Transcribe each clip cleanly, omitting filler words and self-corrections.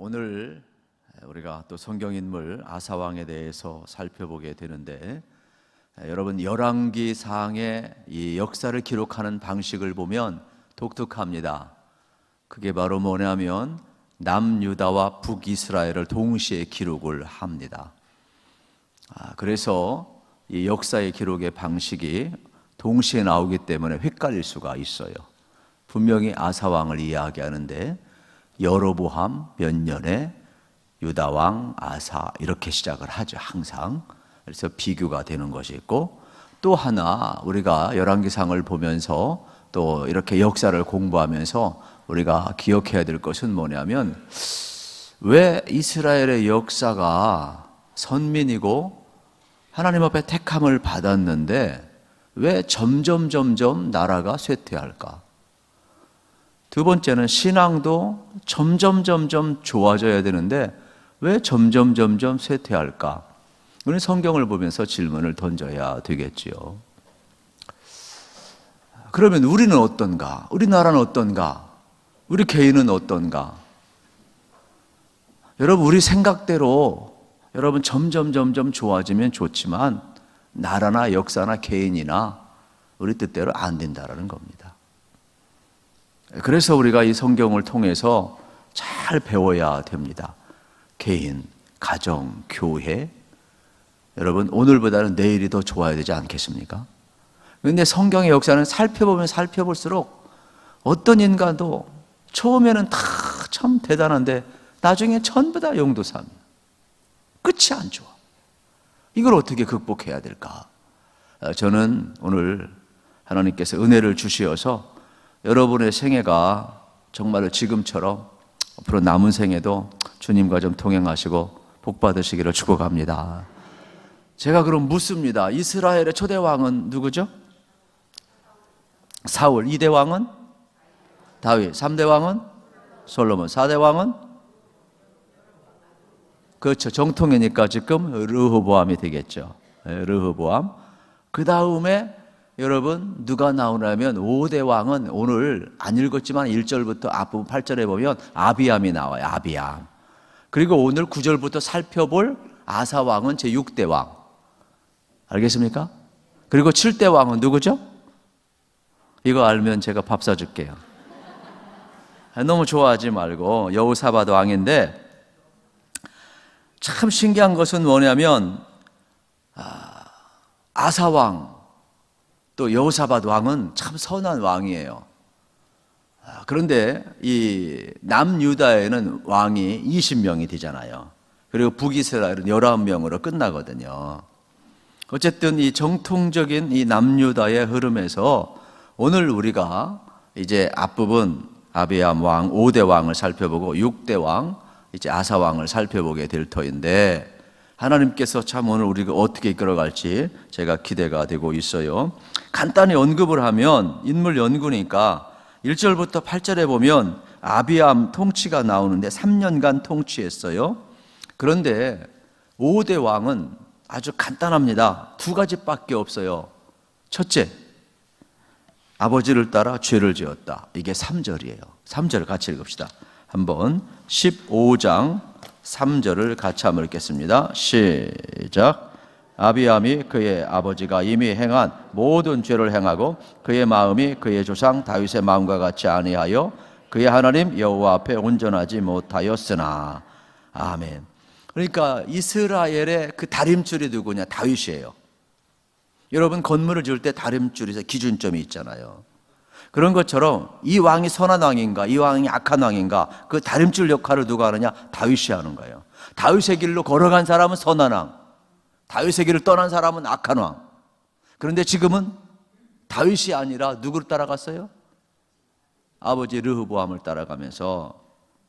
오늘 우리가 또 성경 인물 아사왕에 대해서 살펴보게 되는데, 여러분 열왕기상의 이 역사를 기록하는 방식을 보면 독특합니다. 그게 바로 뭐냐면 남유다와 북이스라엘을 동시에 기록을 합니다. 그래서 이 역사의 기록의 방식이 동시에 나오기 때문에 헷갈릴 수가 있어요. 분명히 아사왕을 이야기하는데 여로보암 몇 년에 유다왕 아사 이렇게 시작을 하죠, 항상. 그래서 비교가 되는 것이 있고, 또 하나 우리가 열왕기상을 보면서 또 이렇게 역사를 공부하면서 우리가 기억해야 될 것은 뭐냐면, 왜 이스라엘의 역사가 선민이고 하나님 앞에 택함을 받았는데 왜 점점 나라가 쇠퇴할까? 두 번째는 신앙도 점점 좋아져야 되는데 왜 점점 쇠퇴할까? 우리는 성경을 보면서 질문을 던져야 되겠지요. 그러면 우리는 어떤가? 우리나라는 어떤가? 우리 개인은 어떤가? 여러분, 우리 생각대로 여러분 점점 좋아지면 좋지만 나라나 역사나 개인이나 우리 뜻대로 안 된다라는 겁니다. 그래서 우리가 이 성경을 통해서 잘 배워야 됩니다. 개인, 가정, 교회. 여러분, 오늘보다는 내일이 더 좋아야 되지 않겠습니까? 그런데 성경의 역사는 살펴보면 살펴볼수록 어떤 인간도 처음에는 다 참 대단한데 나중에 전부 다 용도삼이야. 끝이 안 좋아. 이걸 어떻게 극복해야 될까? 저는 오늘 하나님께서 은혜를 주시어서 여러분의 생애가 정말로 지금처럼 앞으로 남은 생에도 주님과 좀 동행하시고 복 받으시기를 축복합니다. 제가 그럼 묻습니다. 이스라엘의 초대 왕은 누구죠? 사울. 2대 왕은 다윗. 3대 왕은 솔로몬. 4대 왕은 그렇죠, 정통이니까 지금 르호보암이 되겠죠. 르호보암. 그 다음에 여러분 누가 나오냐면 5대 왕은 오늘 안 읽었지만 1절부터 앞부분 8절에 보면 아비암이 나와요. 아비암. 그리고 오늘 9절부터 살펴볼 아사 왕은 제 6대 왕. 알겠습니까? 그리고 7대 왕은 누구죠? 이거 알면 제가 밥 사줄게요. 너무 좋아하지 말고 여호사밧 왕인데, 참 신기한 것은 뭐냐면 아사 왕 또 여호사밧 왕은 참 선한 왕이에요. 그런데 이 남유다에는 왕이 20명이 되잖아요. 그리고 북이스라엘은 19명으로 끝나거든요. 어쨌든 이 정통적인 이 남유다의 흐름에서 오늘 우리가 이제 앞부분 아비암 왕 5대 왕을 살펴보고 6대 왕 이제 아사 왕을 살펴보게 될 터인데, 하나님께서 참 오늘 우리가 어떻게 이끌어갈지 제가 기대가 되고 있어요. 간단히 언급을 하면 인물 연구니까 1절부터 8절에 보면 아비암 통치가 나오는데 3년간 통치했어요. 그런데 5대 왕은 아주 간단합니다. 2가지밖에 없어요. 첫째, 아버지를 따라 죄를 지었다. 이게 3절이에요. 3절 같이 읽읍시다. 한번 15장 3절을 같이 한번 읽겠습니다. 시작. 아비암이 그의 아버지가 이미 행한 모든 죄를 행하고 그의 마음이 그의 조상 다윗의 마음과 같이 아니하여 그의 하나님 여호와 앞에 온전하지 못하였으나. 아멘. 그러니까 이스라엘의 그 다림줄이 누구냐? 다윗이에요. 여러분, 건물을 지을 때 다림줄에서 기준점이 있잖아요. 그런 것처럼 이 왕이 선한 왕인가, 이 왕이 악한 왕인가, 그 다림줄 역할을 누가 하느냐? 다윗이 하는 거예요. 다윗의 길로 걸어간 사람은 선한 왕, 다윗의 길을 떠난 사람은 악한 왕. 그런데 지금은 다윗이 아니라 누구를 따라갔어요? 아버지 르호보암을 따라가면서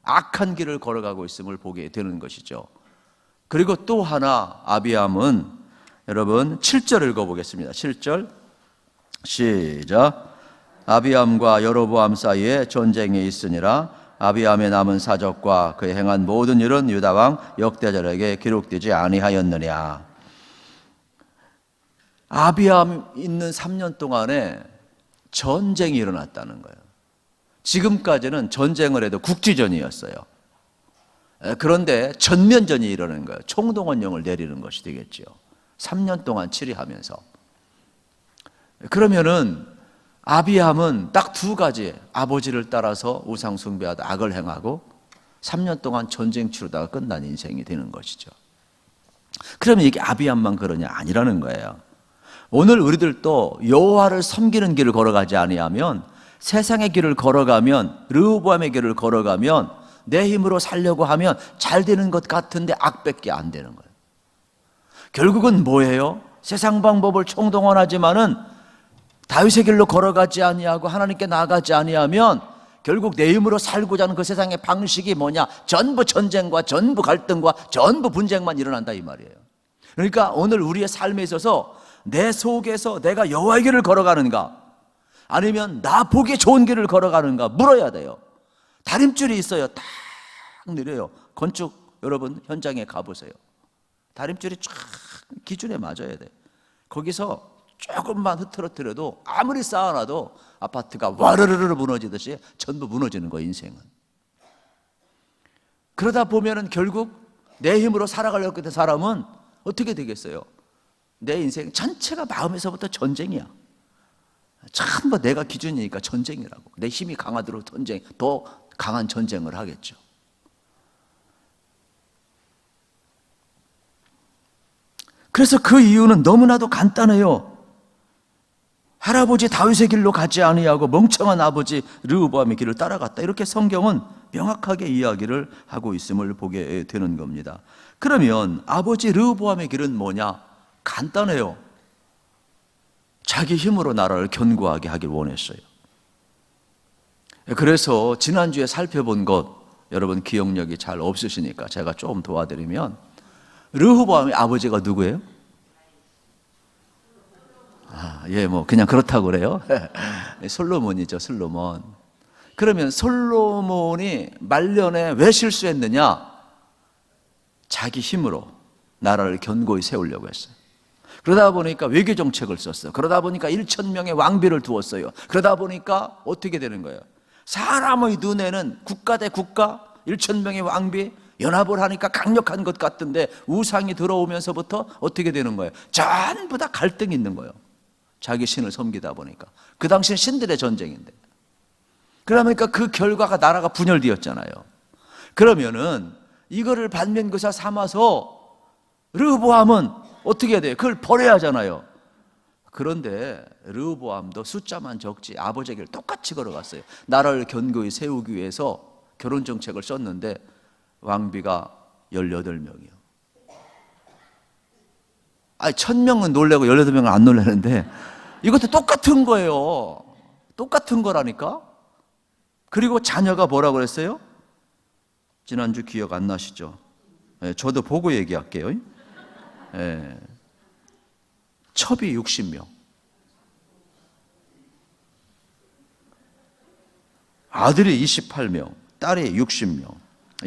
악한 길을 걸어가고 있음을 보게 되는 것이죠. 그리고 또 하나, 아비암은 여러분 7절 읽어보겠습니다. 7절 시작. 아비암과 여로보암 사이에 전쟁이 있으니라. 아비암의 남은 사적과 그의 행한 모든 일은 유다왕 역대절에게 기록되지 아니하였느냐. 아비암 있는 3년 동안에 전쟁이 일어났다는 거예요. 지금까지는 전쟁을 해도 국지전이었어요. 그런데 전면전이 이러는 거예요. 총동원령을 내리는 것이 되겠죠. 3년 동안 치리하면서. 그러면은 아비함은 딱 두 가지, 아버지를 따라서 우상 숭배하다 악을 행하고 3년 동안 전쟁 치르다가 끝난 인생이 되는 것이죠. 그러면 이게 아비함만 그러냐? 아니라는 거예요. 오늘 우리들도 여호와를 섬기는 길을 걸어가지 아니하면, 세상의 길을 걸어가면, 르호보암의 길을 걸어가면 내 힘으로 살려고 하면 잘 되는 것 같은데 악밖에 안 되는 거예요. 결국은 뭐예요? 세상 방법을 총동원하지만은 다윗의 길로 걸어가지 아니하고 하나님께 나아가지 아니하면 결국 내 힘으로 살고자 하는 그 세상의 방식이 뭐냐? 전부 전쟁과 전부 갈등과 전부 분쟁만 일어난다 이 말이에요. 그러니까 오늘 우리의 삶에 있어서 내 속에서 내가 여호와의 길을 걸어가는가, 아니면 나 보기 좋은 길을 걸어가는가 물어야 돼요. 다림줄이 있어요. 딱 내려요. 건축 여러분 현장에 가보세요. 다림줄이 쫙 기준에 맞아야 돼. 거기서 조금만 흐트러뜨려도 아무리 쌓아놔도 아파트가 와르르르 무너지듯이 전부 무너지는 거예요, 인생은. 그러다 보면은 결국 내 힘으로 살아가려고 했던 사람은 어떻게 되겠어요? 내 인생 전체가 마음에서부터 전쟁이야. 전부 내가 기준이니까 전쟁이라고. 내 힘이 강하도록 더 강한 전쟁을 하겠죠. 그래서 그 이유는 너무나도 간단해요. 할아버지 다윗의 길로 가지 아니하고 멍청한 아버지 르호보암의 길을 따라갔다. 이렇게 성경은 명확하게 이야기를 하고 있음을 보게 되는 겁니다. 그러면 아버지 르호보암의 길은 뭐냐? 간단해요. 자기 힘으로 나라를 견고하게 하길 원했어요. 그래서 지난주에 살펴본 것 여러분 기억력이 잘 없으시니까 제가 좀 도와드리면, 르호보암의 아버지가 누구예요? 뭐 그냥 그렇다고 그래요. 솔로몬이죠, 솔로몬. 그러면 솔로몬이 말년에 왜 실수했느냐? 자기 힘으로 나라를 견고히 세우려고 했어요. 그러다 보니까 외교 정책을 썼어요. 그러다 보니까 1,000명의 왕비를 두었어요. 그러다 보니까 어떻게 되는 거예요? 사람의 눈에는 국가 대 국가, 1,000명의 왕비 연합을 하니까 강력한 것 같은데 우상이 들어오면서부터 어떻게 되는 거예요? 전부 다 갈등이 있는 거예요. 자기 신을 섬기다 보니까. 그 당시는 신들의 전쟁인데. 그러니까 그 결과가 나라가 분열되었잖아요. 그러면은 이거를 반면교사 삼아서 르호보암은 어떻게 해야 돼요? 그걸 버려야 하잖아요. 그런데 르호보암도 숫자만 적지 아버지의 길을 똑같이 걸어갔어요. 나라를 견고히 세우기 위해서 결혼 정책을 썼는데 왕비가 18명이요. 1,000명은 놀래고 18명은 안 놀라는데 이것도 똑같은 거예요. 똑같은 거라니까. 그리고 자녀가 뭐라고 그랬어요? 지난주 기억 안 나시죠? 저도 보고 얘기할게요. 첩이 60명, 아들이 28명, 딸이 60명.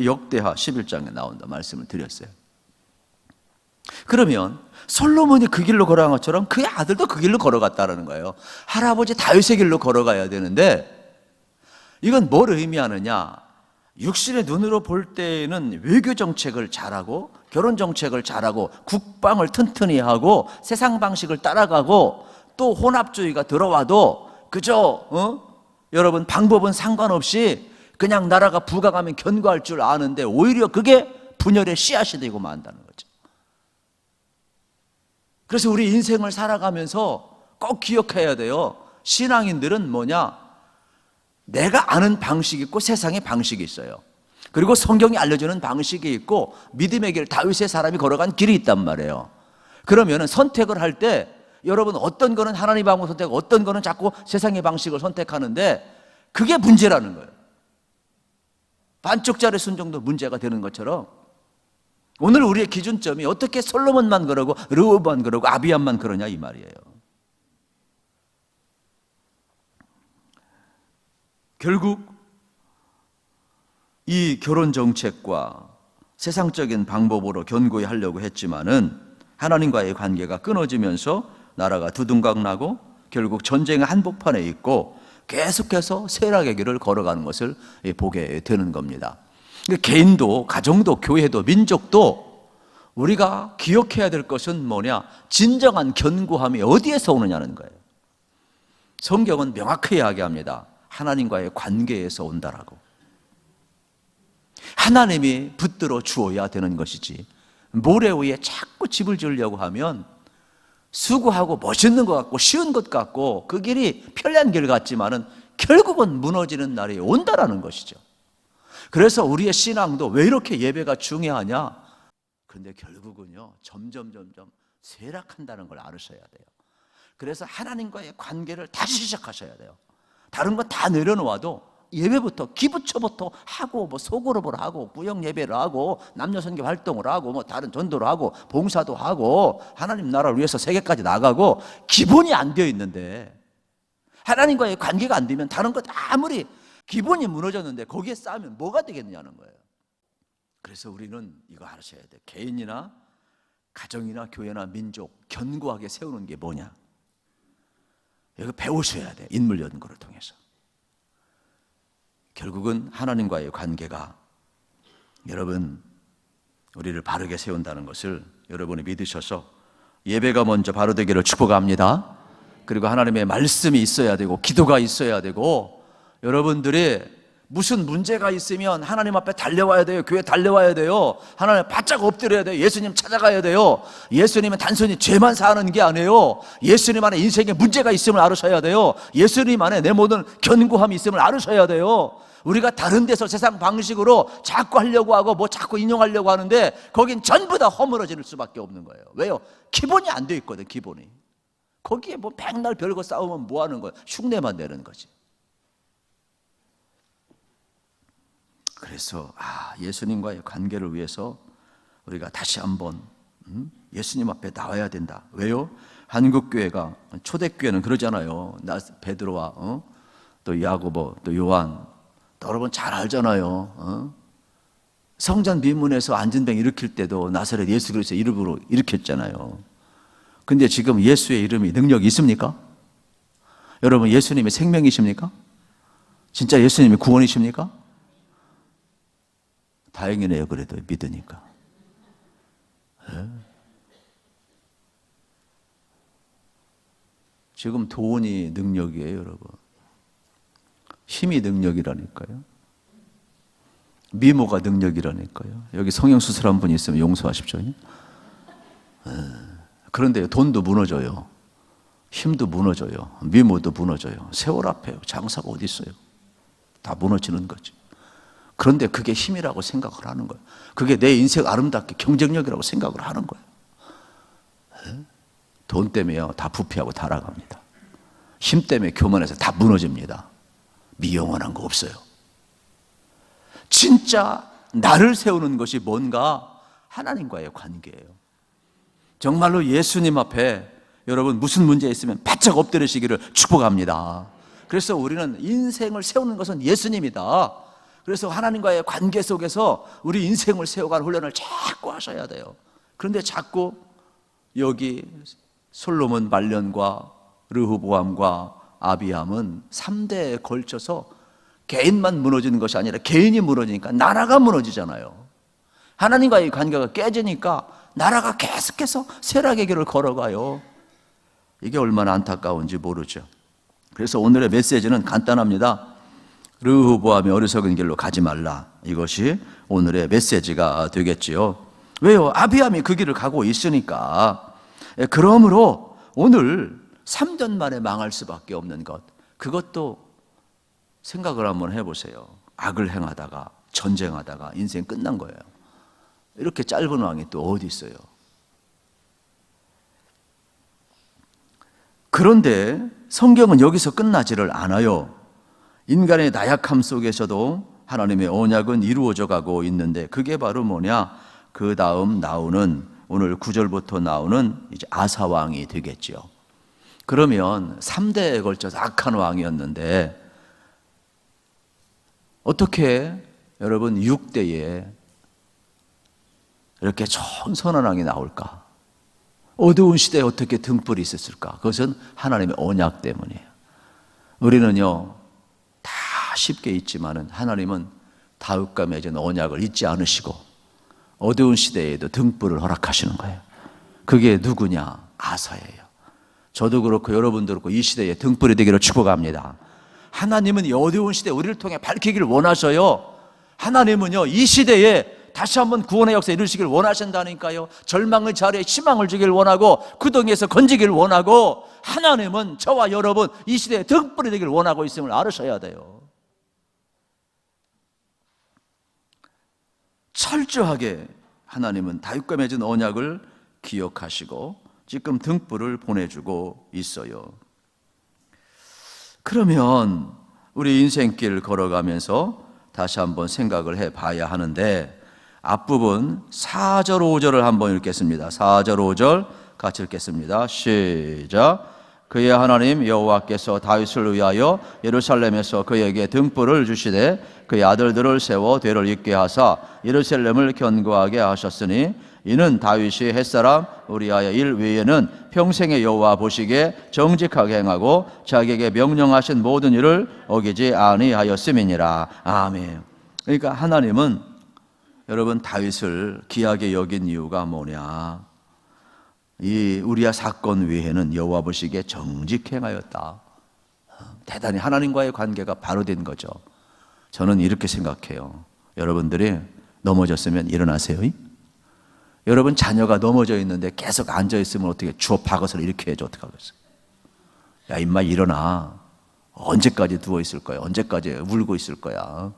역대하 11장에 나온다 말씀을 드렸어요. 그러면 솔로몬이 그 길로 걸어간 것처럼 그의 아들도 그 길로 걸어갔다는 거예요. 할아버지 다윗의 길로 걸어가야 되는데, 이건 뭘 의미하느냐? 육신의 눈으로 볼 때는 외교 정책을 잘하고 결혼 정책을 잘하고 국방을 튼튼히 하고 세상 방식을 따라가고 또 혼합주의가 들어와도 그저 여러분 방법은 상관없이 그냥 나라가 부강하면 견고할 줄 아는데 오히려 그게 분열의 씨앗이 되고 만다는 거죠. 그래서 우리 인생을 살아가면서 꼭 기억해야 돼요. 신앙인들은 뭐냐? 내가 아는 방식이 있고 세상의 방식이 있어요. 그리고 성경이 알려주는 방식이 있고 믿음의 길, 다윗의 사람이 걸어간 길이 있단 말이에요. 그러면 선택을 할 때 여러분 어떤 거는 하나님 방법을 선택하고 어떤 거는 자꾸 세상의 방식을 선택하는데 그게 문제라는 거예요. 반쪽짜리 순종도 문제가 되는 것처럼 오늘 우리의 기준점이 어떻게 솔로몬만 그러고 르호보암만 그러고 아비암만 그러냐 이 말이에요. 결국 이 결혼 정책과 세상적인 방법으로 견고히 하려고 했지만은 하나님과의 관계가 끊어지면서 나라가 두둥강 나고 결국 전쟁의 한복판에 있고 계속해서 쇠락의 길을 걸어가는 것을 보게 되는 겁니다. 개인도, 가정도, 교회도, 민족도 우리가 기억해야 될 것은 뭐냐? 진정한 견고함이 어디에서 오느냐는 거예요. 성경은 명확히 이야기합니다. 하나님과의 관계에서 온다라고. 하나님이 붙들어 주어야 되는 것이지, 모래 위에 자꾸 집을 지으려고 하면 수고하고 멋있는 것 같고 쉬운 것 같고 그 길이 편리한 길 같지만은 결국은 무너지는 날이 온다라는 것이죠. 그래서 우리의 신앙도 왜 이렇게 예배가 중요하냐? 근데 결국은요, 점점 쇠락한다는 걸 알으셔야 돼요. 그래서 하나님과의 관계를 다시 시작하셔야 돼요. 다른 거 다 내려놓아도 예배부터, 기부처부터 하고, 소그룹을 하고, 구역 예배를 하고, 남녀 선교 활동을 하고, 다른 전도를 하고, 봉사도 하고, 하나님 나라를 위해서 세계까지 나가고, 기본이 안 되어 있는데, 하나님과의 관계가 안 되면 다른 것 아무리 기본이 무너졌는데 거기에 쌓으면 뭐가 되겠느냐는 거예요. 그래서 우리는 이거 알으셔야 돼요. 개인이나 가정이나 교회나 민족 견고하게 세우는 게 뭐냐? 이거 배우셔야 돼요. 인물 연구를 통해서. 결국은 하나님과의 관계가 여러분 우리를 바르게 세운다는 것을 여러분이 믿으셔서 예배가 먼저 바로 되기를 축복합니다. 그리고 하나님의 말씀이 있어야 되고 기도가 있어야 되고, 여러분들이 무슨 문제가 있으면 하나님 앞에 달려와야 돼요. 교회 달려와야 돼요. 하나님 바짝 엎드려야 돼요. 예수님 찾아가야 돼요. 예수님은 단순히 죄만 사는 게 아니에요. 예수님 안에 인생에 문제가 있음을 알으셔야 돼요. 예수님 안에 내 모든 견고함이 있음을 알으셔야 돼요. 우리가 다른 데서 세상 방식으로 자꾸 하려고 하고 자꾸 인용하려고 하는데 거긴 전부 다 허물어질 수밖에 없는 거예요. 왜요? 기본이 안 돼 있거든. 기본이. 거기에 백날 별거 싸우면 뭐 하는 거예요? 흉내만 내는 거지. 그래서 예수님과의 관계를 위해서 우리가 다시 한번 예수님 앞에 나와야 된다. 왜요? 한국교회가, 초대교회는 그러잖아요. 베드로와 또 야고보, 또 요한, 또 여러분 잘 알잖아요. 성전 비문에서 안진뱅 일으킬 때도 나사렛 예수 그리스도의 이름으로 일으켰잖아요. 근데 지금 예수의 이름이 능력이 있습니까? 여러분, 예수님이 생명이십니까? 진짜 예수님이 구원이십니까? 다행이네요. 그래도 믿으니까. 네. 지금 돈이 능력이에요, 여러분. 힘이 능력이라니까요. 미모가 능력이라니까요. 여기 성형수술한 분이 있으면 용서하십시오. 그런데 돈도 무너져요. 힘도 무너져요. 미모도 무너져요. 세월 앞에 장사가 어디 있어요? 다 무너지는 거지. 그런데 그게 힘이라고 생각을 하는 거예요. 그게 내 인생 아름답게 경쟁력이라고 생각을 하는 거예요. 돈 때문에요. 다 부패하고 타락합니다. 힘 때문에 교만해서 다 무너집니다. 미영원한 거 없어요. 진짜 나를 세우는 것이 뭔가? 하나님과의 관계예요. 정말로 예수님 앞에 여러분 무슨 문제 있으면 바짝 엎드리시기를 축복합니다. 그래서 우리는 인생을 세우는 것은 예수님이다. 그래서 하나님과의 관계 속에서 우리 인생을 세워가는 훈련을 자꾸 하셔야 돼요. 그런데 자꾸 여기 솔로몬 말년과 르호보암과 아비암은 3대에 걸쳐서 개인만 무너지는 것이 아니라 개인이 무너지니까 나라가 무너지잖아요. 하나님과의 관계가 깨지니까 나라가 계속해서 쇠락의 길을 걸어가요. 이게 얼마나 안타까운지 모르죠. 그래서 오늘의 메시지는 간단합니다. 르호보암의 어리석은 길로 가지 말라. 이것이 오늘의 메시지가 되겠지요. 왜요? 아비암이 그 길을 가고 있으니까. 그러므로 오늘 3년 만에 망할 수밖에 없는 것, 그것도 생각을 한번 해보세요. 악을 행하다가 전쟁하다가 인생 끝난 거예요. 이렇게 짧은 왕이 또 어디 있어요? 그런데 성경은 여기서 끝나지를 않아요. 인간의 나약함 속에서도 하나님의 언약은 이루어져 가고 있는데, 그게 바로 뭐냐? 그 다음 나오는 오늘 9절부터 나오는 이제 아사 왕이 되겠죠. 그러면 3대에 걸쳐서 악한 왕이었는데 어떻게 여러분 6대에 이렇게 좋은 선한 왕이 나올까? 어두운 시대에 어떻게 등불이 있었을까? 그것은 하나님의 언약 때문이에요. 우리는요 다 쉽게 있지만은 하나님은 다윗과 맺은 언약을 잊지 않으시고 어두운 시대에도 등불을 허락하시는 거예요. 그게 누구냐? 아사예요. 저도 그렇고 여러분도 그렇고 이 시대에 등불이 되기를 축복합니다. 하나님은 이 어두운 시대 우리를 통해 밝히기를 원하셔요. 하나님은요, 이 시대에 다시 한번 구원의 역사 이루시길 원하신다니까요. 절망의 자리에 희망을 주길 원하고 구덩이에서 건지길 원하고, 하나님은 저와 여러분 이 시대에 등불이 되길 원하고 있음을 알으셔야 돼요. 철저하게 하나님은 다윗과 맺은 언약을 기억하시고 지금 등불을 보내주고 있어요. 그러면 우리 인생길 걸어가면서 다시 한번 생각을 해봐야 하는데, 앞부분 4절 5절을 한번 읽겠습니다. 4절 5절 같이 읽겠습니다. 시작. 그의 하나님 여호와께서 다윗을 위하여 예루살렘에서 그에게 등불을 주시되 그의 아들들을 세워 대를 잇게 하사 예루살렘을 견고하게 하셨으니 이는 다윗이 햇사람 우리아의 일 외에는 평생의 여호와 보시기에 정직하게 행하고 자기에게 명령하신 모든 일을 어기지 아니하였음이니라. 아멘. 그러니까 하나님은 여러분 다윗을 귀하게 여긴 이유가 뭐냐? 이 우리아 사건 외에는 여호와 보시기에 정직히 행하였다. 대단히 하나님과의 관계가 바로 된 거죠. 저는 이렇게 생각해요. 여러분들이 넘어졌으면 일어나세요. 여러분 자녀가 넘어져 있는데 계속 앉아 있으면 어떻게 주워 박아서 이렇게 해줘 어떡하겠어요? 야 임마 일어나. 언제까지 누워 있을 거야? 언제까지 울고 있을 거야?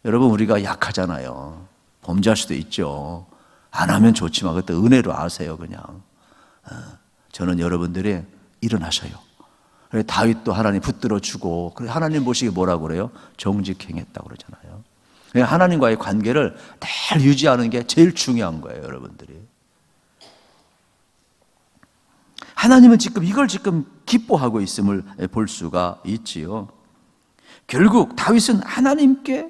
여러분 우리가 약하잖아요. 범죄할 수도 있죠. 안 하면 좋지만 그때 은혜로 아세요 그냥. 저는 여러분들이 일어나셔요. 그래 다윗도 하나님 붙들어 주고, 그래 하나님 보시기에 뭐라고 그래요? 정직행했다고 그러잖아요. 하나님과의 관계를 잘 유지하는 게 제일 중요한 거예요, 여러분들이. 하나님은 지금 이걸 지금 기뻐하고 있음을 볼 수가 있지요. 결국 다윗은 하나님께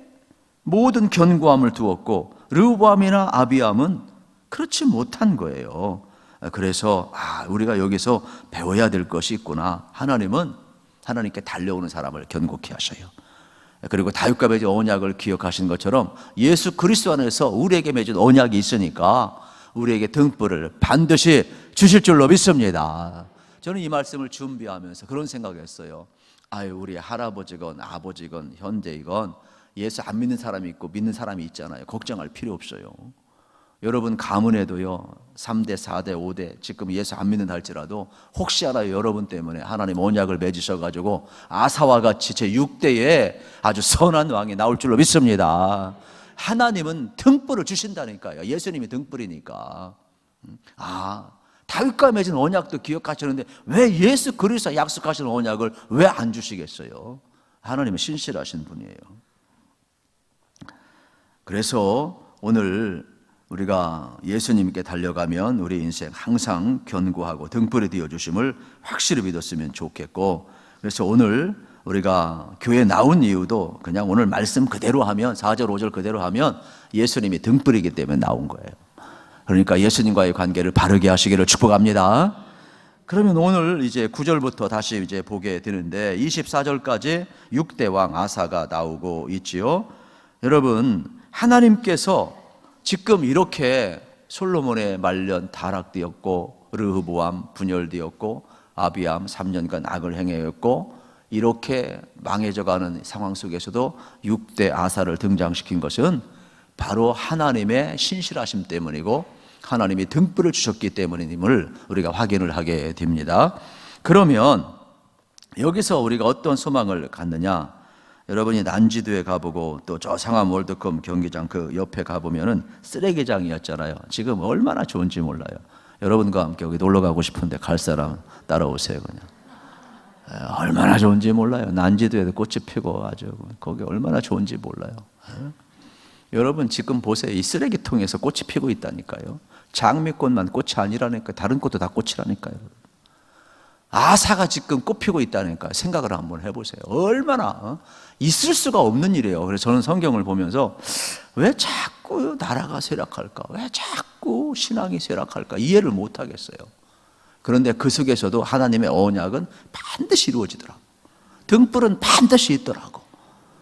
모든 견고함을 두었고 르호보암이나 아비암은 그렇지 못한 거예요. 그래서 우리가 여기서 배워야 될 것이 있구나. 하나님은 하나님께 달려오는 사람을 견고케 하셔요. 그리고 다윗과 맺은 언약을 기억하신 것처럼 예수 그리스도 안에서 우리에게 맺은 언약이 있으니까 우리에게 등불을 반드시 주실 줄로 믿습니다. 저는 이 말씀을 준비하면서 그런 생각했어요. 우리 할아버지건 아버지건 현재이건 예수 안 믿는 사람이 있고 믿는 사람이 있잖아요. 걱정할 필요 없어요. 여러분 가문에도요 3대, 4대, 5대 지금 예수 안 믿는 할지라도 혹시 알아요 여러분 때문에 하나님 언약을 맺으셔가지고 아사와 같이 제 6대에 아주 선한 왕이 나올 줄로 믿습니다. 하나님은 등불을 주신다니까요. 예수님이 등불이니까. 다윗과 맺은 언약도 기억하시는데 왜 예수 그리스도 약속하신 언약을 왜 안 주시겠어요? 하나님은 신실하신 분이에요. 그래서 오늘 우리가 예수님께 달려가면 우리 인생 항상 견고하고 등불이 되어주심을 확실히 믿었으면 좋겠고, 그래서 오늘 우리가 교회에 나온 이유도 그냥 오늘 말씀 그대로 하면 4절 5절 그대로 하면 예수님이 등불이기 때문에 나온 거예요. 그러니까 예수님과의 관계를 바르게 하시기를 축복합니다. 그러면 오늘 이제 9절부터 다시 이제 보게 되는데 24절까지 6대 왕 아사가 나오고 있지요. 여러분 하나님께서 지금 이렇게 솔로몬의 말년 타락되었고 르호보암 분열되었고 아비암 3년간 악을 행하였고 이렇게 망해져가는 상황 속에서도 6대 아사를 등장시킨 것은 바로 하나님의 신실하심 때문이고 하나님이 등불을 주셨기 때문임을 우리가 확인을 하게 됩니다. 그러면 여기서 우리가 어떤 소망을 갖느냐? 여러분이 난지도에 가보고 또 저 상암 월드컵 경기장 그 옆에 가보면은 쓰레기장이었잖아요. 지금 얼마나 좋은지 몰라요. 여러분과 함께 여기 놀러 가고 싶은데 갈 사람 따라오세요 그냥. 얼마나 좋은지 몰라요. 난지도에도 꽃이 피고 아주 거기 얼마나 좋은지 몰라요. 여러분 지금 보세요. 이 쓰레기통에서 꽃이 피고 있다니까요. 장미꽃만 꽃이 아니라니까 다른 꽃도 다 꽃이라니까요. 아사가 지금 꽃피고 있다니까 생각을 한번 해보세요. 얼마나 있을 수가 없는 일이에요. 그래서 저는 성경을 보면서 왜 자꾸 나라가 쇠락할까? 왜 자꾸 신앙이 쇠락할까? 이해를 못하겠어요. 그런데 그 속에서도 하나님의 언약은 반드시 이루어지더라고. 등불은 반드시 있더라고.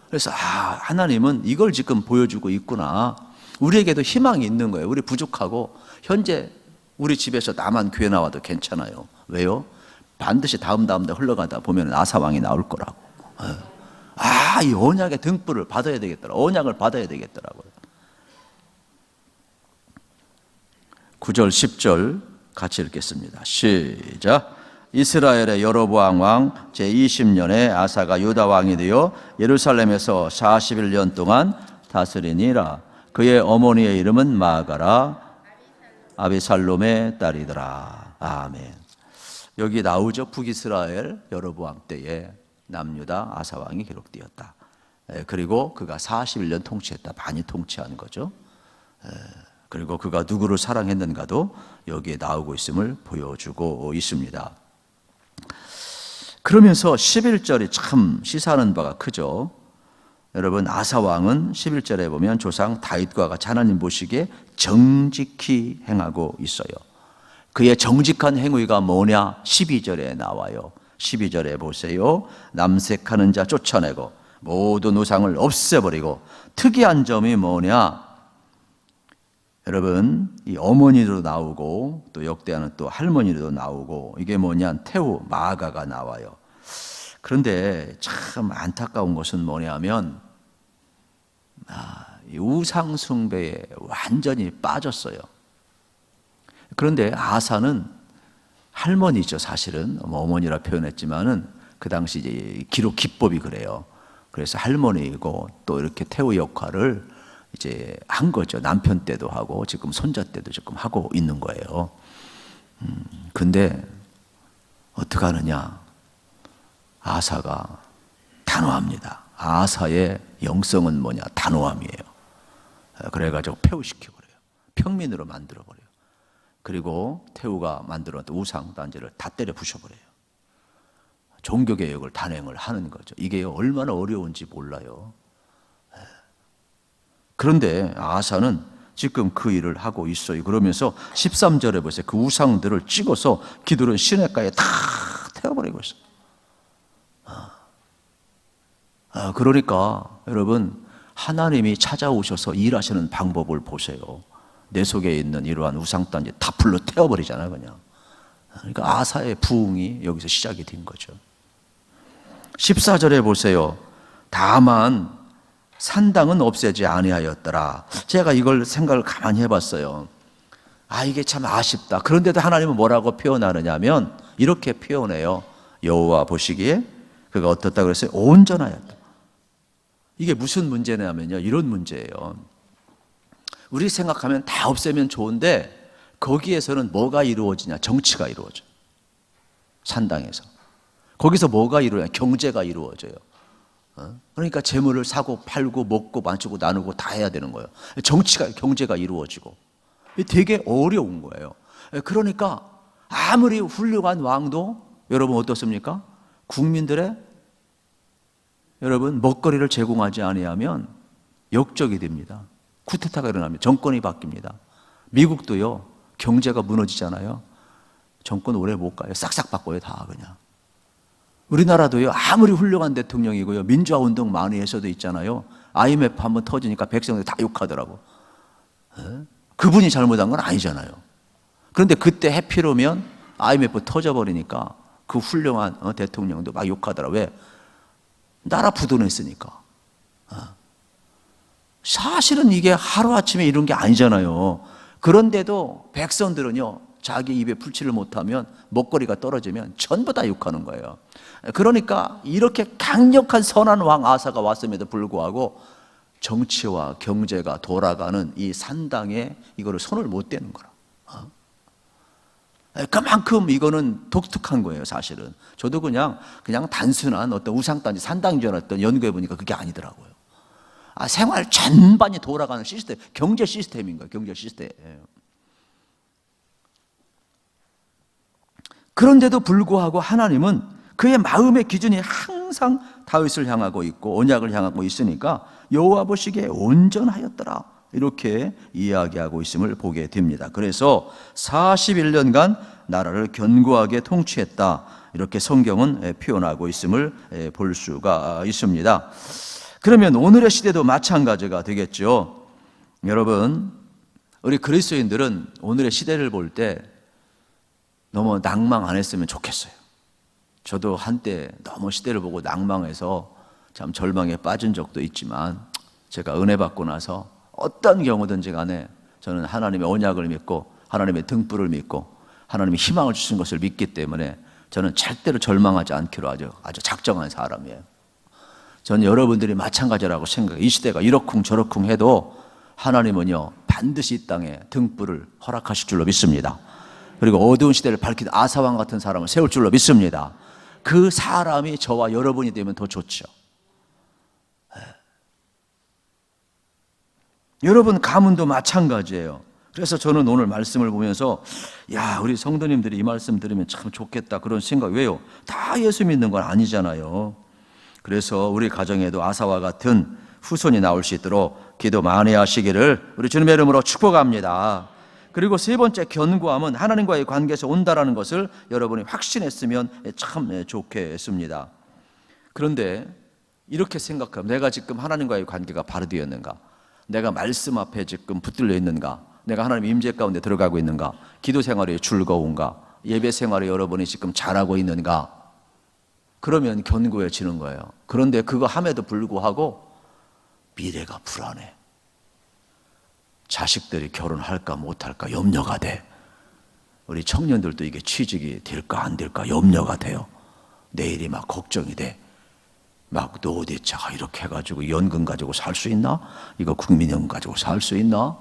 그래서 하나님은 이걸 지금 보여주고 있구나. 우리에게도 희망이 있는 거예요. 우리 부족하고 현재 우리 집에서 나만 교회 나와도 괜찮아요. 왜요? 반드시 다음 달 흘러가다 보면 아사왕이 나올 거라고. 이 언약의 등불을 받아야 되겠더라. 언약을 받아야 되겠더라고요. 9절 10절 같이 읽겠습니다. 시작. 이스라엘의 여로보암 왕 제20년에 아사가 유다 왕이 되어 예루살렘에서 41년 동안 다스리니라. 그의 어머니의 이름은 마가라 아비살롬의 딸이더라. 아멘. 여기 나오죠. 북이스라엘 여로보암 때에 남유다 아사 왕이 기록되었다. 그리고 그가 41년 통치했다. 많이 통치한 거죠. 그리고 그가 누구를 사랑했는가도 여기에 나오고 있음을 보여주고 있습니다. 그러면서 11절이 참 시사하는 바가 크죠. 여러분, 아사 왕은 11절에 보면 조상 다윗과 같이 하나님 보시기에 정직히 행하고 있어요. 그의 정직한 행위가 뭐냐? 12절에 나와요. 12절에 보세요. 남색하는 자 쫓아내고 모든 우상을 없애버리고, 특이한 점이 뭐냐? 여러분, 이 어머니도 나오고 또 역대하는 또 할머니도 나오고, 이게 뭐냐? 태우 마가가 나와요. 그런데 참 안타까운 것은 뭐냐면 이 우상 숭배에 완전히 빠졌어요. 그런데 아사는 할머니죠. 사실은 어머니라 표현했지만은 그 당시 이제 기록 기법이 그래요. 그래서 할머니이고 또 이렇게 태우 역할을 이제 한 거죠. 남편 때도 하고 지금 손자 때도 지금 하고 있는 거예요. 근데 어떻게 하느냐? 아사가 단호합니다. 아사의 영성은 뭐냐? 단호함이에요. 그래가지고 폐후시켜버려요. 평민으로 만들어버려요. 그리고 태우가 만들었던 우상 단지를 다 때려 부셔버려요. 종교개혁을 단행을 하는 거죠. 이게 얼마나 어려운지 몰라요. 그런데 아사는 지금 그 일을 하고 있어요. 그러면서 13절에 보세요. 그 우상들을 찍어서 기드론 시내가에 다 태워버리고 있어요. 그러니까 여러분, 하나님이 찾아오셔서 일하시는 방법을 보세요. 내 속에 있는 이러한 우상단지 다 불러 태워버리잖아요, 그냥. 그러니까 아사의 부흥이 여기서 시작이 된 거죠. 14절에 보세요. 다만 산당은 없애지 아니하였더라. 제가 이걸 생각을 가만히 해봤어요. 이게 참 아쉽다. 그런데도 하나님은 뭐라고 표현하느냐면 이렇게 표현해요. 여호와 보시기에 그가 어떻다 그랬어요? 온전하였다. 이게 무슨 문제냐면요, 이런 문제예요. 우리 생각하면 다 없애면 좋은데 거기에서는 뭐가 이루어지냐? 정치가 이루어져요. 산당에서. 거기서 뭐가 이루어지냐? 경제가 이루어져요. 그러니까 재물을 사고 팔고 먹고 마시고 나누고 다 해야 되는 거예요. 경제가 이루어지고. 되게 어려운 거예요. 그러니까 아무리 훌륭한 왕도 여러분 어떻습니까? 국민들의 여러분 먹거리를 제공하지 아니하면 역적이 됩니다. 쿠데타가 일어나면 정권이 바뀝니다. 미국도요, 경제가 무너지잖아요. 정권 오래 못 가요. 싹싹 바꿔요, 다 그냥. 우리나라도요, 아무리 훌륭한 대통령이고요, 민주화 운동 많이 해서도 있잖아요. IMF 한번 터지니까 백성들 다 욕하더라고. 그분이 잘못한 건 아니잖아요. 그런데 그때 해피로면 IMF 터져버리니까 그 훌륭한 대통령도 막 욕하더라. 왜? 나라 부도냈으니까. 사실은 이게 하루아침에 이런 게 아니잖아요. 그런데도 백성들은요, 자기 입에 풀칠을 못하면 먹거리가 떨어지면 전부 다 욕하는 거예요. 그러니까 이렇게 강력한 선한 왕 아사가 왔음에도 불구하고 정치와 경제가 돌아가는 이 산당에 이거를 손을 못 대는 거라. 그만큼 이거는 독특한 거예요, 사실은. 저도 그냥 단순한 어떤 우상단지 산당인 줄 알았던 연구해 보니까 그게 아니더라고요. 생활 전반이 돌아가는 시스템, 경제 시스템인 거예요, 경제 시스템. 그런데도 불구하고 하나님은 그의 마음의 기준이 항상 다윗을 향하고 있고 언약을 향하고 있으니까 여호와 보시기에 온전하였더라, 이렇게 이야기하고 있음을 보게 됩니다. 그래서 41년간 나라를 견고하게 통치했다, 이렇게 성경은 표현하고 있음을 볼 수가 있습니다. 그러면 오늘의 시대도 마찬가지가 되겠죠. 여러분, 우리 그리스도인들은 오늘의 시대를 볼 때 너무 낭망 안 했으면 좋겠어요. 저도 한때 너무 시대를 보고 낭망해서 참 절망에 빠진 적도 있지만, 제가 은혜 받고 나서 어떤 경우든지 간에 저는 하나님의 언약을 믿고 하나님의 등불을 믿고 하나님의 희망을 주신 것을 믿기 때문에 저는 절대로 절망하지 않기로 아주 작정한 사람이에요. 저는 여러분들이 마찬가지라고 생각해요. 이 시대가 이러쿵 저러쿵 해도 하나님은요, 반드시 이 땅에 등불을 허락하실 줄로 믿습니다. 그리고 어두운 시대를 밝히는 아사왕 같은 사람을 세울 줄로 믿습니다. 그 사람이 저와 여러분이 되면 더 좋죠. 여러분 가문도 마찬가지예요. 그래서 저는 오늘 말씀을 보면서 우리 성도님들이 이 말씀 들으면 참 좋겠다 그런 생각. 왜요? 다 예수 믿는 건 아니잖아요. 그래서 우리 가정에도 아사와 같은 후손이 나올 수 있도록 기도 많이 하시기를 우리 주님의 이름으로 축복합니다. 그리고 세 번째 견고함은 하나님과의 관계에서 온다라는 것을 여러분이 확신했으면 참 좋겠습니다. 그런데 이렇게 생각하면 내가 지금 하나님과의 관계가 바로 되었는가? 내가 말씀 앞에 지금 붙들려 있는가? 내가 하나님 임재 가운데 들어가고 있는가? 기도 생활이 즐거운가? 예배 생활이 여러분이 지금 잘하고 있는가? 그러면 견고해지는 거예요. 그런데 그거 함에도 불구하고 미래가 불안해. 자식들이 결혼할까 못할까 염려가 돼. 우리 청년들도 이게 취직이 될까 안 될까 염려가 돼요. 내일이 막 걱정이 돼. 막 너 어디 자가 이렇게 해가지고 연금 가지고 살 수 있나? 이거 국민연금 가지고 살 수 있나?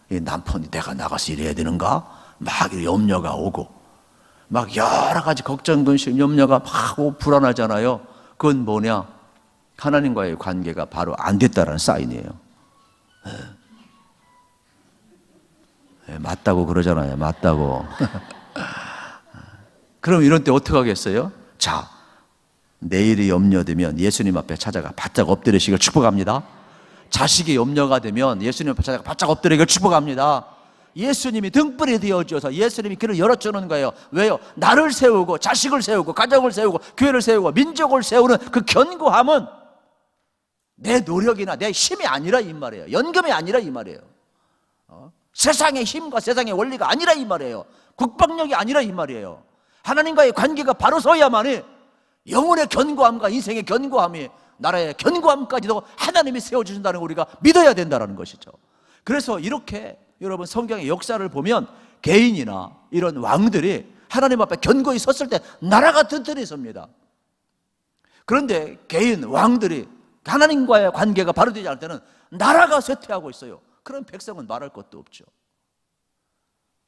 이 남편이 내가 나가서 일해야 되는가? 막 염려가 오고 막 여러 가지 걱정, 근심, 염려가 막 오고 불안하잖아요. 그건 뭐냐? 하나님과의 관계가 바로 안 됐다라는 사인이에요. 맞다고 그러잖아요. 맞다고. 그럼 이런 때 어떻게 하겠어요? 자, 내일이 염려되면 예수님 앞에 찾아가 바짝 엎드리시길 축복합니다. 자식이 염려가 되면 예수님 앞에 찾아가 바짝 엎드리기를 축복합니다. 예수님이 등불이 되어주어서 예수님이 길을 열어주는 거예요. 왜요? 나를 세우고 자식을 세우고 가정을 세우고 교회를 세우고 민족을 세우는 그 견고함은 내 노력이나 내 힘이 아니라 이 말이에요. 연금이 아니라 이 말이에요. 세상의 힘과 세상의 원리가 아니라 이 말이에요. 국방력이 아니라 이 말이에요. 하나님과의 관계가 바로 서야만이 영혼의 견고함과 인생의 견고함이 나라의 견고함까지도 하나님이 세워주신다는 걸 우리가 믿어야 된다는 것이죠. 그래서 이렇게 여러분 성경의 역사를 보면 개인이나 이런 왕들이 하나님 앞에 견고히 섰을 때 나라가 튼튼히 섭니다. 그런데 개인 왕들이 하나님과의 관계가 바로 되지 않을 때는 나라가 쇠퇴하고 있어요. 그런 백성은 말할 것도 없죠.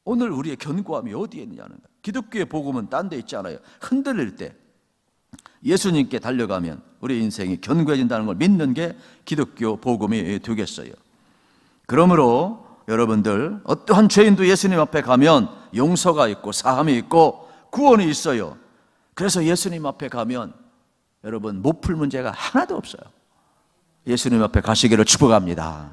오늘 우리의 견고함이 어디에 있느냐는 거예요. 기독교의 복음은 딴 데 있지 않아요. 흔들릴 때 예수님께 달려가면 우리 인생이 견고해진다는 걸 믿는 게 기독교 복음이 되겠어요. 그러므로 여러분들 어떠한 죄인도 예수님 앞에 가면 용서가 있고 사함이 있고 구원이 있어요. 그래서 예수님 앞에 가면 여러분 못 풀 문제가 하나도 없어요. 예수님 앞에 가시기를 축복합니다.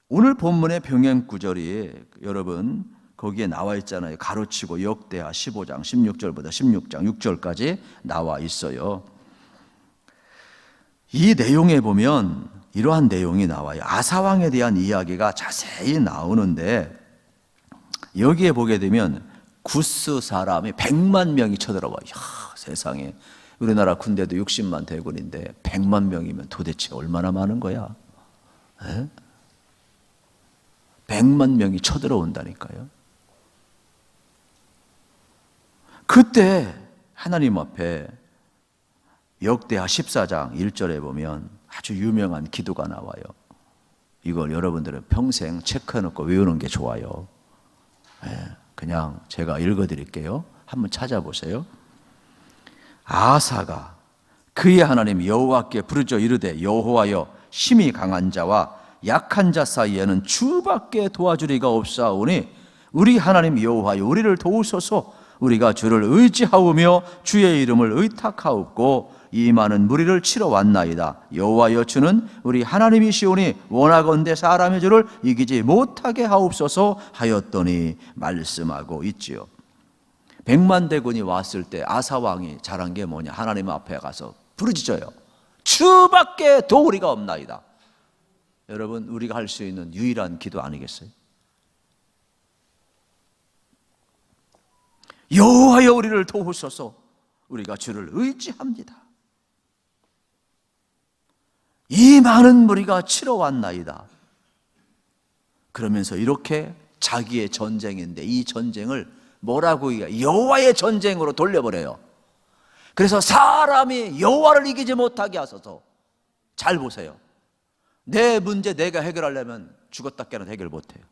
오늘 본문의 병행 구절이 여러분 거기에 나와 있잖아요. 가로치고 역대하 15장 16절부터 16장 6절까지 나와 있어요. 이 내용에 보면 이러한 내용이 나와요. 아사왕에 대한 이야기가 자세히 나오는데 여기에 보게 되면 구스 사람이 100만 명이 쳐들어와요. 세상에 우리나라 군대도 60만 대군인데 100만 명이면 도대체 얼마나 많은 거야? 100만 명이 쳐들어온다니까요. 그때 하나님 앞에 역대하 14장 1절에 보면 아주 유명한 기도가 나와요. 이걸 여러분들은 평생 체크해놓고 외우는 게 좋아요. 그냥 제가 읽어드릴게요. 한번 찾아보세요. 아사가 그의 하나님 여호와께 부르짖어 이르되 여호와여 힘이 강한 자와 약한 자 사이에는 주밖에 도와주리가 없사오니 우리 하나님 여호와여 우리를 도우소서. 우리가 주를 의지하오며 주의 이름을 의탁하옵고 이 많은 무리를 치러 왔나이다. 여호와여 주는 우리 하나님이시오니 원하건대 사람의 주를 이기지 못하게 하옵소서 하였더니 말씀하고 있지요. 100만 대군이 왔을 때 아사 왕이 잘한 게 뭐냐? 하나님 앞에 가서 부르짖어요. 주밖에 도우리가 없나이다. 여러분, 우리가 할 수 있는 유일한 기도 아니겠어요? 여호와여 우리를 도우소서. 우리가 주를 의지합니다. 이 많은 무리가 치러 왔나이다. 그러면서 이렇게 자기의 전쟁인데 이 전쟁을 뭐라고 얘기해요? 여호와의 전쟁으로 돌려버려요. 그래서 사람이 여호와를 이기지 못하게 하소서. 잘 보세요. 내 문제 내가 해결하려면 죽었다 깨어나 해결 못해요.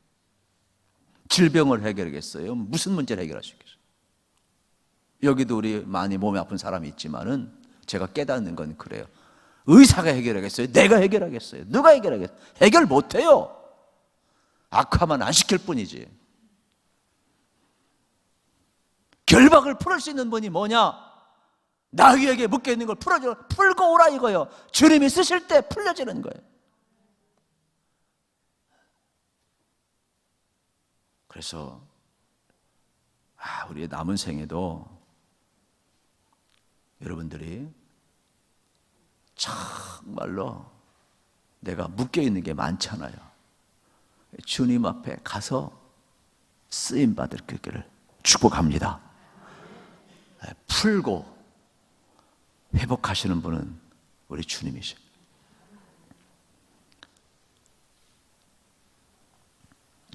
질병을 해결하겠어요? 무슨 문제를 해결할 수 있겠어요? 여기도 우리 많이 몸이 아픈 사람이 있지만은 제가 깨닫는 건 그래요. 의사가 해결하겠어요? 내가 해결하겠어요? 누가 해결하겠어요? 해결 못해요. 악화만 안 시킬 뿐이지. 결박을 풀을 수 있는 분이 뭐냐? 나귀에게 묶여있는 걸 풀고 오라 이거예요. 주님이 쓰실 때 풀려지는 거예요. 그래서 우리의 남은 생에도 여러분들이 정말로 내가 묶여있는 게 많잖아요. 주님 앞에 가서 쓰임받을 길을 축복합니다. 풀고 회복하시는 분은 우리 주님이시죠.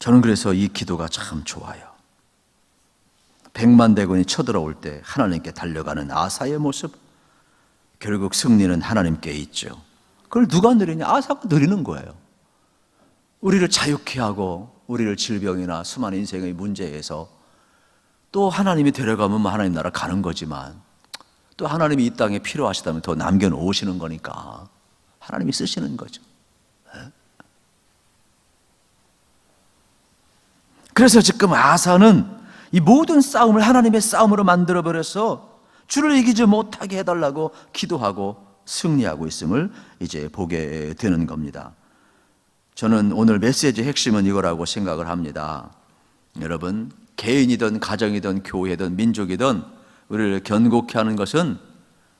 저는 그래서 이 기도가 참 좋아요. 100만 대군이 쳐들어올 때 하나님께 달려가는 아사의 모습, 결국 승리는 하나님께 있죠. 그걸 누가 누리냐? 아사가 누리는 거예요. 우리를 자유케 하고 우리를 질병이나 수많은 인생의 문제에서 또 하나님이 데려가면 하나님 나라 가는 거지만 또 하나님이 이 땅에 필요하시다면 더 남겨놓으시는 거니까 하나님이 쓰시는 거죠. 그래서 지금 아사는 이 모든 싸움을 하나님의 싸움으로 만들어버려서 주를 이기지 못하게 해달라고 기도하고 승리하고 있음을 이제 보게 되는 겁니다. 저는 오늘 메시지의 핵심은 이거라고 생각을 합니다. 여러분, 개인이든 가정이든 교회든 민족이든 우리를 견고케 하는 것은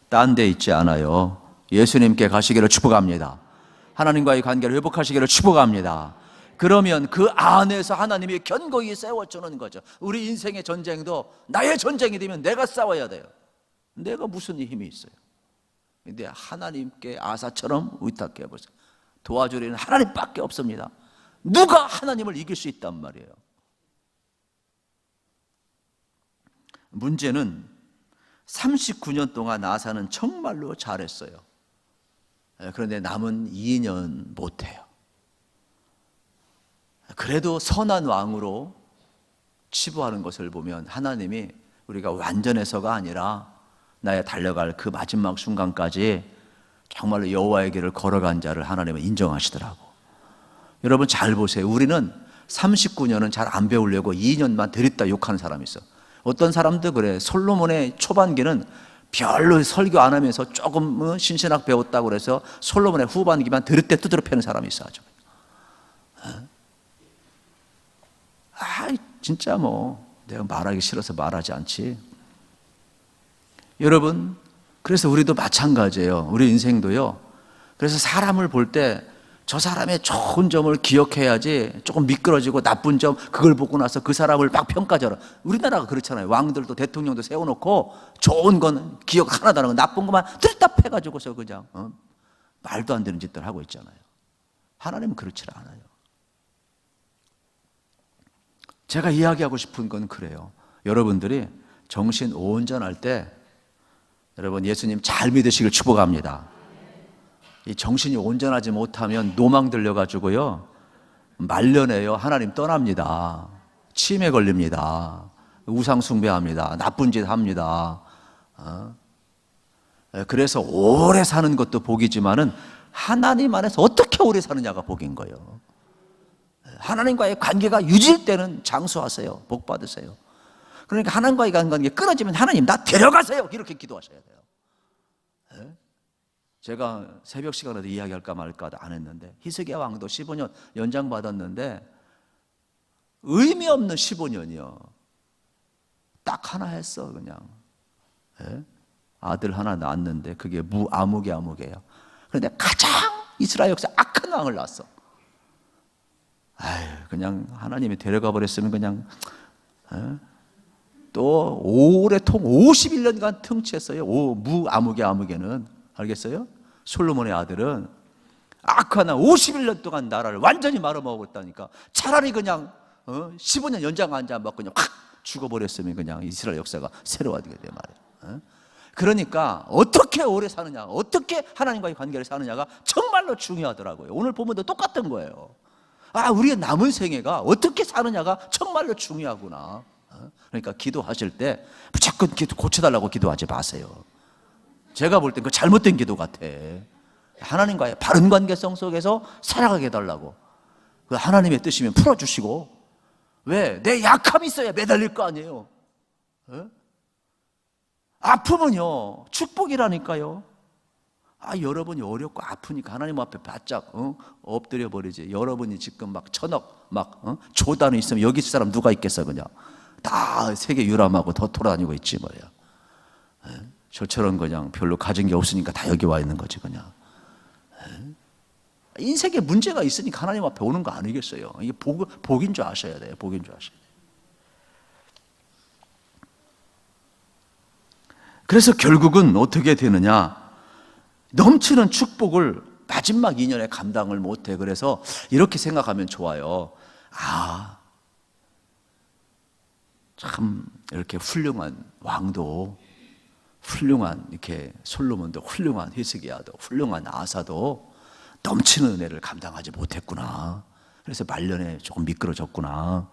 딴 데 있지 않아요. 예수님께 가시기를 축복합니다. 하나님과의 관계를 회복하시기를 축복합니다. 그러면 그 안에서 하나님이 견고히 세워주는 거죠. 우리 인생의 전쟁도 나의 전쟁이 되면 내가 싸워야 돼요. 내가 무슨 힘이 있어요? 근데 하나님께 아사처럼 의탁해 보세요. 도와주리는 하나님밖에 없습니다. 누가 하나님을 이길 수 있단 말이에요. 문제는 39년 동안 아사는 정말로 잘했어요. 그런데 남은 2년 못해요. 그래도 선한 왕으로 치부하는 것을 보면 하나님이 우리가 완전해서가 아니라 나의 달려갈 그 마지막 순간까지 정말로 여호와의 길을 걸어간 자를 하나님은 인정하시더라고. 여러분 잘 보세요. 우리는 39년은 잘 안 배우려고 2년만 들였다 욕하는 사람이 있어. 어떤 사람도 그래. 솔로몬의 초반기는 별로 설교 안 하면서 조금 신신학 배웠다고 그래서 솔로몬의 후반기만 들을 때 두드려 패는 사람이 있어. 아주. 진짜 내가 말하기 싫어서 말하지 않지. 여러분, 그래서 우리도 마찬가지예요. 우리 인생도요. 그래서 사람을 볼 때 저 사람의 좋은 점을 기억해야지 조금 미끄러지고 나쁜 점 그걸 보고 나서 그 사람을 막 평가하라. 우리나라가 그렇잖아요. 왕들도 대통령도 세워놓고 좋은 건 기억 하나도 안 하고 나쁜 것만 들다 패가지고서 그냥 말도 안 되는 짓들 하고 있잖아요. 하나님은 그렇지 않아요. 제가 이야기하고 싶은 건 그래요. 여러분들이 정신 온전할 때 여러분 예수님 잘 믿으시길 축복합니다. 이 정신이 온전하지 못하면 노망 들려가지고요 말년에요 하나님 떠납니다. 치매 걸립니다. 우상 숭배합니다. 나쁜 짓 합니다. 그래서 오래 사는 것도 복이지만은 하나님 안에서 어떻게 오래 사느냐가 복인 거예요. 하나님과의 관계가 유지될 때는 장수하세요. 복 받으세요. 그러니까 하나님과의 관계 끊어지면 하나님 나 데려가세요. 이렇게 기도하셔야 돼요. 제가 새벽 시간에도 이야기할까 말까 안 했는데 히스기야 왕도 15년 연장받았는데 의미 없는 15년이요. 딱 하나 했어 그냥. 아들 하나 낳았는데 그게 무아무개아무개예요. 그런데 가장 이스라엘 역사 악한 왕을 낳았어. 그냥 하나님이 데려가 버렸으면 그냥 또 오래 51년간 통치했어요. 아무개는 알겠어요? 솔로몬의 아들은 악한 왕 51년 동안 나라를 완전히 말아먹었다니까. 차라리 그냥 15년 연장 한자 먹고 그냥 확 죽어버렸으면 그냥 이스라엘 역사가 새로워지게 돼 말이야. 그러니까 어떻게 오래 사느냐, 어떻게 하나님과의 관계를 사느냐가 정말로 중요하더라고요. 오늘 본문도 똑같은 거예요. 우리의 남은 생애가 어떻게 사느냐가 정말로 중요하구나. 그러니까 기도하실 때 무조건 고쳐달라고 기도하지 마세요. 제가 볼 땐 그 잘못된 기도 같아. 하나님과의 바른 관계성 속에서 살아가게 해달라고. 그 하나님의 뜻이면 풀어주시고, 왜? 내 약함이 있어야 매달릴 거 아니에요. 아픔은요 축복이라니까요. 여러분이 어렵고 아프니까 하나님 앞에 바짝 엎드려 버리지. 여러분이 지금 막 천억 조단이 있으면 여기 있을 사람 누가 있겠어. 그냥 다 세계 유람하고 더 돌아다니고 있지 말이야. 저처럼 그냥 별로 가진 게 없으니까 다 여기 와 있는 거지 그냥. 인생에 문제가 있으니까 하나님 앞에 오는 거 아니겠어요. 이게 복인 줄 아셔야 돼요. 복인 줄 아셔야 돼요. 그래서 결국은 어떻게 되느냐, 넘치는 축복을 마지막 2년에 감당을 못해. 그래서 이렇게 생각하면 좋아요. 참 이렇게 훌륭한 왕도, 훌륭한 이렇게 솔로몬도, 훌륭한 히스기야도, 훌륭한 아사도 넘치는 은혜를 감당하지 못했구나. 그래서 말년에 조금 미끄러졌구나.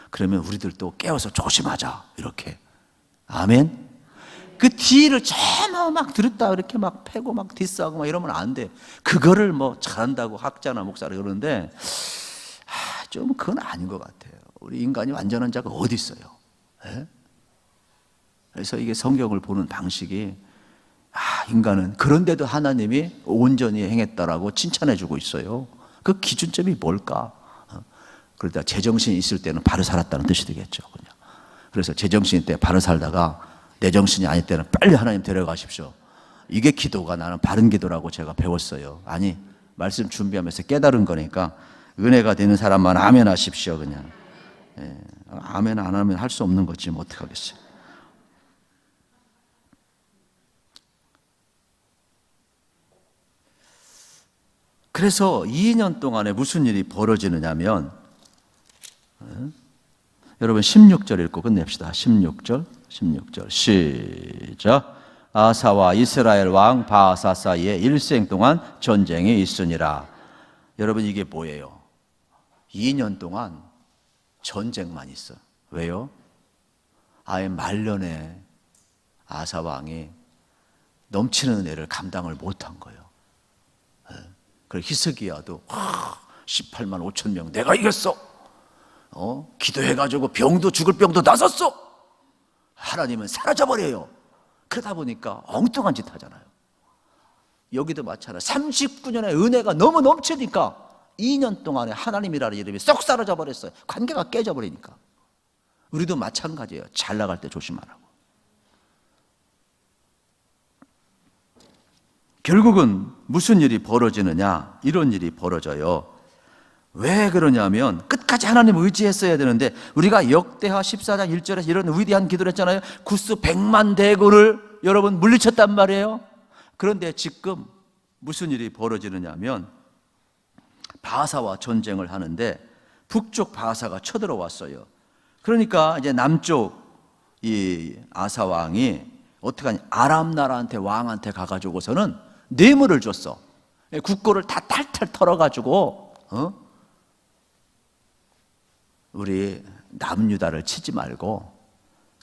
그러면 우리들도 깨어서 조심하자. 이렇게. 아멘. 그 뒤를 전부 막 들었다 이렇게 막 패고 막 디스하고 막 이러면 안 돼. 그거를 뭐 잘한다고 학자나 목사라 그러는데 좀 그건 아닌 것 같아요. 우리 인간이 완전한 자가 어디 있어요? 그래서 이게 성경을 보는 방식이 인간은 그런데도 하나님이 온전히 행했다라고 칭찬해주고 있어요. 그 기준점이 뭘까? 그러다 제정신이 있을 때는 바로 살았다는 뜻이 되겠죠. 그냥. 그래서 제정신 때 바로 살다가 내 정신이 아닐 때는 빨리 하나님 데려가십시오. 이게 기도가 나는 바른 기도라고 제가 배웠어요. 말씀 준비하면서 깨달은 거니까 은혜가 되는 사람만 아멘 하십시오. 그냥 아멘 안 하면 할 수 없는 거지 뭐 어떡하겠어요. 그래서 2년 동안에 무슨 일이 벌어지느냐면 여러분 16절 읽고 끝냅시다. 16절 시작. 아사와 이스라엘 왕 바아사 사이에 일생 동안 전쟁이 있으니라. 여러분 이게 뭐예요? 2년 동안 전쟁만 있어. 왜요? 말년에 아사 왕이 넘치는 은혜를 감당을 못한 거예요. 그래서 히스기야도 18만 5천 명 내가 이겼어. 기도해가지고 병도 죽을 병도 나섰어. 하나님은 사라져버려요. 그러다 보니까 엉뚱한 짓 하잖아요. 여기도 마찬가지로 39년의 은혜가 너무 넘치니까 2년 동안에 하나님이라는 이름이 쏙 사라져 버렸어요. 관계가 깨져버리니까. 우리도 마찬가지예요. 잘 나갈 때 조심하라고. 결국은 무슨 일이 벌어지느냐, 이런 일이 벌어져요. 왜 그러냐면 끝까지 하나님 의지했어야 되는데 우리가 역대하 14장 1절에서 이런 위대한 기도를 했잖아요. 구스 100만 대군을 여러분 물리쳤단 말이에요. 그런데 지금 무슨 일이 벌어지느냐면 바사와 전쟁을 하는데 북쪽 바사가 쳐들어왔어요. 그러니까 이제 남쪽 이 아사 왕이 어떻게 하냐, 아람 나라한테 왕한테 가가지고서는 뇌물을 줬어. 국고를 다 탈탈 털어가지고 우리 남유다를 치지 말고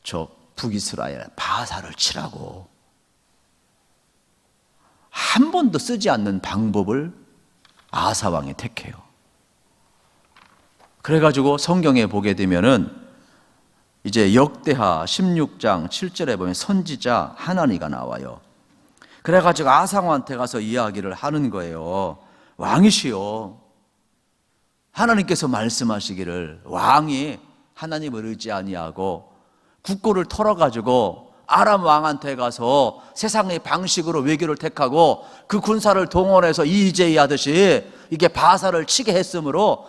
저 북이스라엘 바사를 치라고. 한 번도 쓰지 않는 방법을 아사 왕이 택해요. 그래가지고 성경에 보게 되면은 이제 역대하 16장 7절에 보면 선지자 하나니가 나와요. 그래가지고 아상한테 가서 이야기를 하는 거예요. 왕이시여, 하나님께서 말씀하시기를 왕이 하나님을 의지 아니하고 국고를 털어가지고 아람 왕한테 가서 세상의 방식으로 외교를 택하고 그 군사를 동원해서 이의제의 하듯이 이게 바사를 치게 했으므로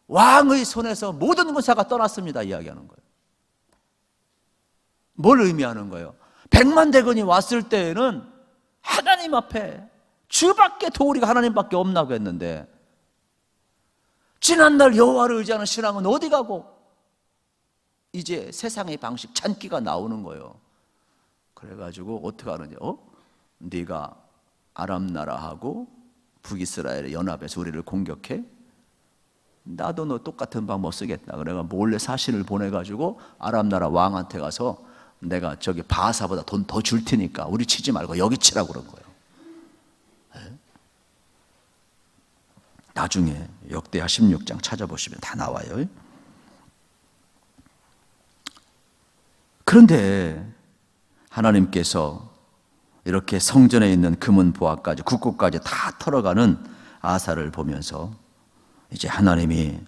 왕의 손에서 모든 군사가 떠났습니다 이야기하는 거예요. 뭘 의미하는 거예요? 100만 대군이 왔을 때에는 하나님 앞에 주밖에 도우리가 하나님밖에 없나고 했는데, 지난날 여호와를 의지하는 신앙은 어디 가고 이제 세상의 방식 찬기가 나오는 거예요. 그래가지고 어떻게 하느냐, 네가 아람 나라하고 북이스라엘의 연합해서 우리를 공격해? 나도 너 똑같은 방법 쓰겠다. 그래가 몰래 사신을 보내가지고 아람 나라 왕한테 가서 내가 저기 바사보다 돈 더 줄 테니까 우리 치지 말고 여기 치라고 그런 거예요. 네? 나중에 역대하 16장 찾아보시면 다 나와요. 그런데 하나님께서 이렇게 성전에 있는 금은 보화까지 국고까지 다 털어가는 아사를 보면서 이제 하나님이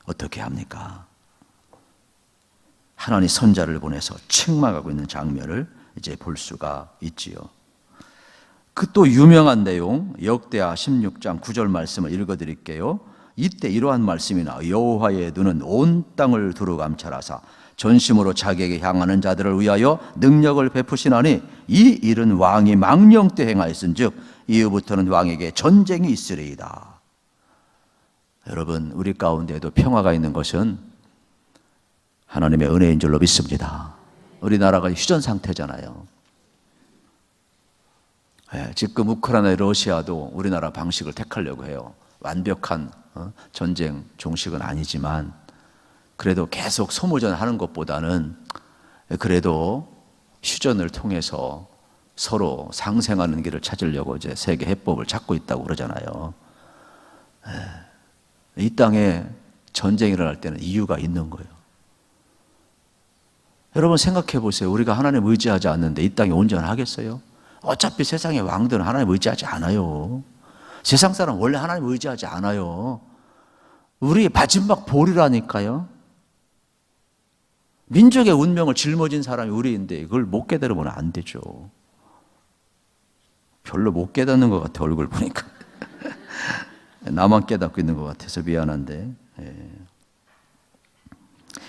어떻게 합니까? 하나님 선자를 보내서 책망하고 있는 장면을 이제 볼 수가 있지요. 그 또 유명한 내용, 역대하 16장 9절 말씀을 읽어드릴게요. 이때 이러한 말씀이 나와 여호와의 눈은 온 땅을 두루 감찰하사 전심으로 자기에게 향하는 자들을 위하여 능력을 베푸시나니 이 일은 왕이 망령 때 행하였은즉 이후부터는 왕에게 전쟁이 있으리이다. 여러분, 우리 가운데에도 평화가 있는 것은 하나님의 은혜인 줄로 믿습니다. 우리나라가 휴전 상태잖아요. 지금 우크라이나, 러시아도 우리나라 방식을 택하려고 해요. 완벽한 전쟁 종식은 아니지만 그래도 계속 소모전 하는 것보다는 그래도 휴전을 통해서 서로 상생하는 길을 찾으려고 이제 세계 해법을 찾고 있다고 그러잖아요. 이 땅에 전쟁이 일어날 때는 이유가 있는 거예요. 여러분 생각해 보세요. 우리가 하나님 의지하지 않는데 이 땅이 온전하겠어요? 어차피 세상의 왕들은 하나님 의지하지 않아요. 세상 사람 원래 하나님 의지하지 않아요. 우리 마지막 볼이라니까요. 민족의 운명을 짊어진 사람이 우리인데 이걸 못 깨달으면 안 되죠. 별로 못 깨닫는 것 같아, 얼굴 보니까. 나만 깨닫고 있는 것 같아서 미안한데.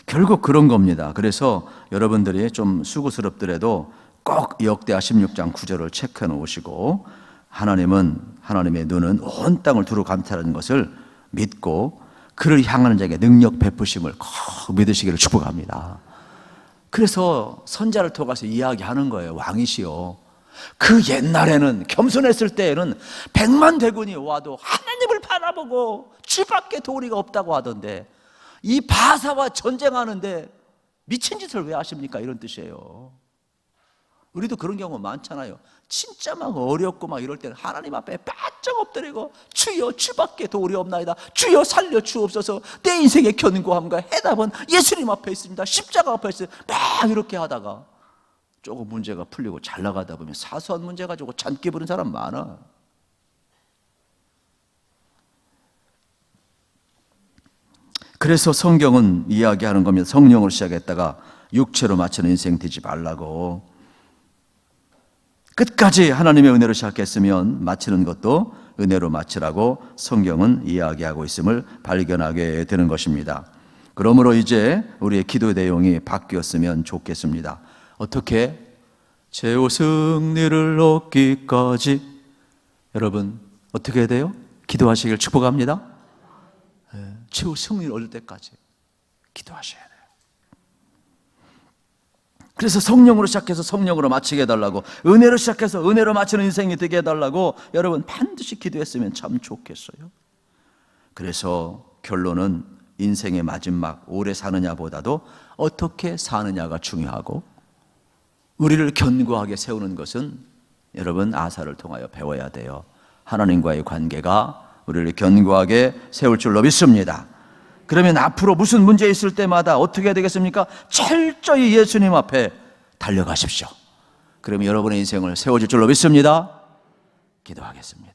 결국 그런 겁니다. 그래서 여러분들이 좀 수고스럽더라도 꼭 역대하 16장 9절을 체크해 놓으시고, 하나님은, 하나님의 눈은 온 땅을 두루 감찰하는 것을 믿고 그를 향하는 자에게 능력 베푸심을 꼭 믿으시기를 축복합니다. 그래서 선자를 통해서 이야기하는 거예요. 왕이시여, 그 옛날에는 겸손했을 때에는 100만 대군이 와도 하나님을 바라보고 주밖에 도리가 없다고 하던데 이 바사와 전쟁하는데 미친 짓을 왜 하십니까? 이런 뜻이에요. 우리도 그런 경우 많잖아요. 진짜 막 어렵고 막 이럴 때는 하나님 앞에 바짝 엎드리고 주여 주밖에 도리 없나이다, 주여 살려 주옵소서, 내 인생의 견고함과 해답은 예수님 앞에 있습니다, 십자가 앞에 있어요, 막 이렇게 하다가 조금 문제가 풀리고 잘 나가다 보면 사소한 문제 가지고 잔기 부는 사람 많아. 그래서 성경은 이야기하는 겁니다. 성령으로 시작했다가 육체로 마치는 인생 되지 말라고. 끝까지 하나님의 은혜로 시작했으면 마치는 것도 은혜로 마치라고 성경은 이야기하고 있음을 발견하게 되는 것입니다. 그러므로 이제 우리의 기도 내용이 바뀌었으면 좋겠습니다. 어떻게? 최후 승리를 얻기까지. 여러분 어떻게 해야 돼요? 기도하시길 축복합니다. 최후 승리를 얻을 때까지 기도하셔야 돼요. 그래서 성령으로 시작해서 성령으로 마치게 해달라고, 은혜로 시작해서 은혜로 마치는 인생이 되게 해달라고 여러분 반드시 기도했으면 참 좋겠어요. 그래서 결론은 인생의 마지막 오래 사느냐 보다도 어떻게 사느냐가 중요하고, 우리를 견고하게 세우는 것은 여러분 아사를 통하여 배워야 돼요. 하나님과의 관계가 우리를 견고하게 세울 줄로 믿습니다. 그러면 앞으로 무슨 문제 있을 때마다 어떻게 해야 되겠습니까? 철저히 예수님 앞에 달려가십시오. 그러면 여러분의 인생을 세워줄 줄로 믿습니다. 기도하겠습니다.